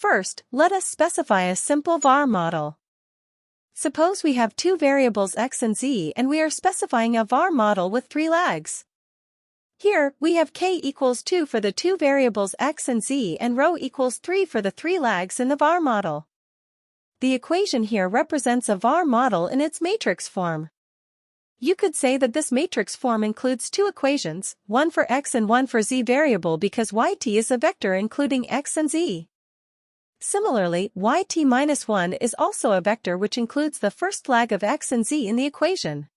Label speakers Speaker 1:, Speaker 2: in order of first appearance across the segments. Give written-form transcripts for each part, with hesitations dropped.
Speaker 1: First, let us specify a simple VAR model. Suppose we have two variables x and z and we are specifying a VAR model with 3 lags. Here, we have k equals 2 for the two variables x and z and rho equals 3 for the 3 lags in the VAR model. The equation here represents a VAR model in its matrix form. You could say that this matrix form includes two equations, one for x and one for z variable because yt is a vector including x and z. Similarly, yt-1 is also a vector which includes the first lag of x and z in the equation.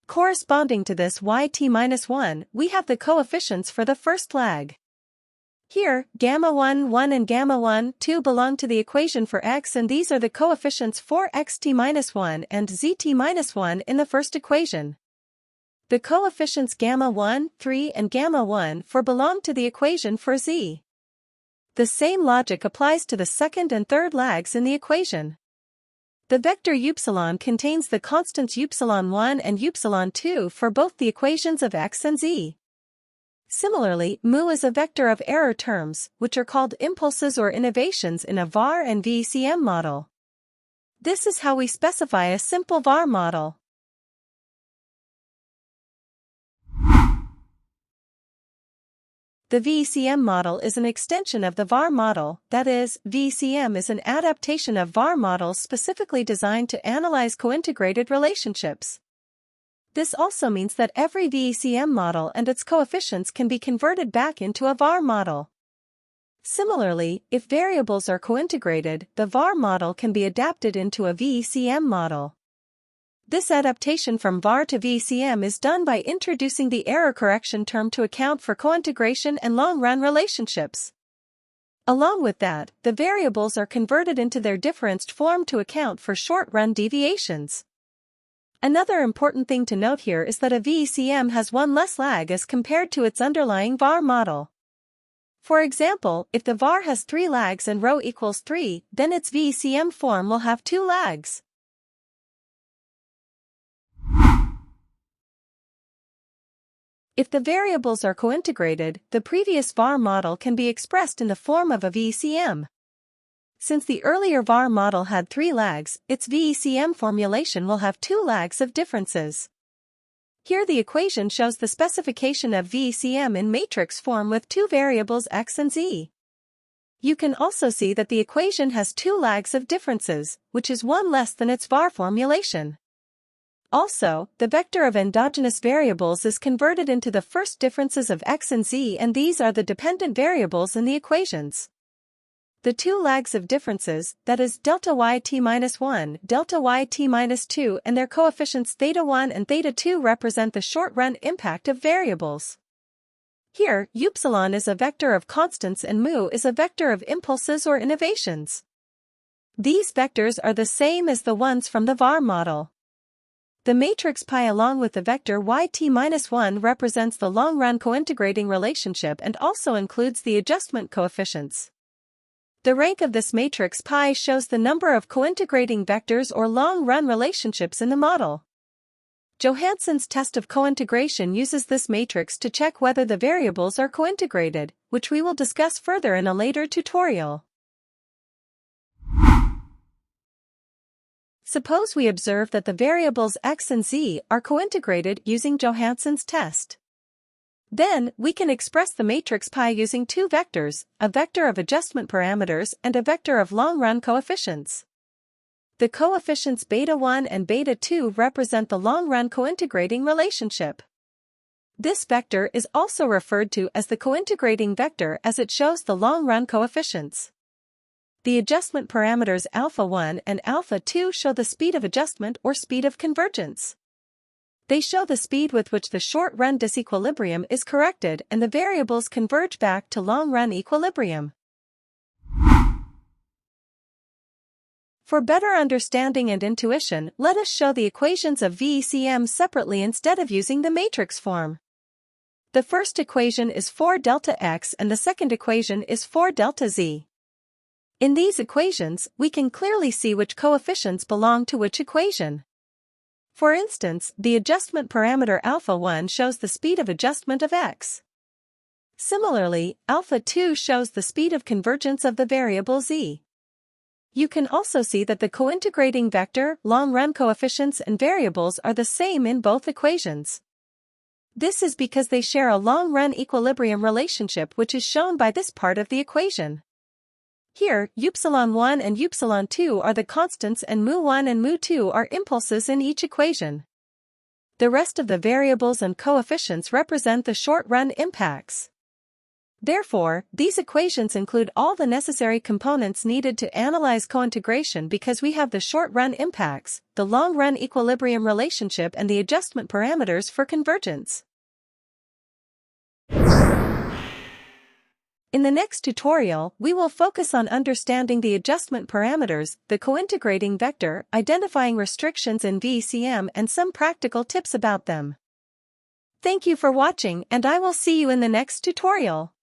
Speaker 1: Corresponding to this yt-1, we have the coefficients for the first lag. Here, gamma1, 1 and gamma1, 2 belong to the equation for x and these are the coefficients for xt-1 and zt-1 in the first equation. The coefficients gamma1, 3 and gamma1 4 belong to the equation for z. The same logic applies to the second and third lags in the equation. The vector upsilon contains the constants upsilon1 and upsilon2 for both the equations of x and z. Similarly, mu is a vector of error terms, which are called impulses or innovations in a VAR and VECM model. This is how we specify a simple VAR model. The VECM model is an extension of the VAR model, that is, VECM is an adaptation of VAR models specifically designed to analyze cointegrated relationships. This also means that every VECM model and its coefficients can be converted back into a VAR model. Similarly, if variables are cointegrated, the VAR model can be adapted into a VECM model. This adaptation from VAR to VECM is done by introducing the error correction term to account for cointegration and long-run relationships. Along with that, the variables are converted into their differenced form to account for short-run deviations. Another important thing to note here is that a VECM has one less lag as compared to its underlying VAR model. For example, if the VAR has 3 lags and rho equals 3, then its VECM form will have 2 lags. If the variables are cointegrated, the previous VAR model can be expressed in the form of a VECM. Since the earlier VAR model had 3 lags, its VECM formulation will have 2 lags of differences. Here the equation shows the specification of VECM in matrix form with 2 variables x and z. You can also see that the equation has 2 lags of differences, which is 1 less than its VAR formulation. Also, the vector of endogenous variables is converted into the first differences of x and z and these are the dependent variables in the equations. The 2 lags of differences, that is delta yt-1, delta yt-2 and their coefficients θ1 and θ2 represent the short-run impact of variables. Here, upsilon is a vector of constants and mu is a vector of impulses or innovations. These vectors are the same as the ones from the VAR model. The matrix pi along with the vector yt-1 represents the long-run cointegrating relationship and also includes the adjustment coefficients. The rank of this matrix pi shows the number of cointegrating vectors or long-run relationships in the model. Johansson's test of cointegration uses this matrix to check whether the variables are cointegrated, which we will discuss further in a later tutorial. Suppose we observe that the variables x and z are cointegrated using Johansson's test. Then, we can express the matrix pi using 2 vectors, a vector of adjustment parameters and a vector of long-run coefficients. The coefficients β1 and β2 represent the long-run cointegrating relationship. This vector is also referred to as the cointegrating vector as it shows the long-run coefficients. The adjustment parameters α1 and α2 show the speed of adjustment or speed of convergence. They show the speed with which the short-run disequilibrium is corrected and the variables converge back to long-run equilibrium. For better understanding and intuition, let us show the equations of VECM separately instead of using the matrix form. The first equation is 4 delta x and the second equation is 4 delta z. In these equations, we can clearly see which coefficients belong to which equation. For instance, the adjustment parameter α1 shows the speed of adjustment of x. Similarly, alpha 2 shows the speed of convergence of the variable z. You can also see that the cointegrating vector, long-run coefficients and variables are the same in both equations. This is because they share a long-run equilibrium relationship, which is shown by this part of the equation. Here, upsilon1 and upsilon2 are the constants and mu1 and mu2 are impulses in each equation. The rest of the variables and coefficients represent the short-run impacts. Therefore, these equations include all the necessary components needed to analyze cointegration because we have the short-run impacts, the long-run equilibrium relationship and the adjustment parameters for convergence. In the next tutorial, we will focus on understanding the adjustment parameters, the cointegrating vector, identifying restrictions in VECM and some practical tips about them. Thank you for watching and I will see you in the next tutorial.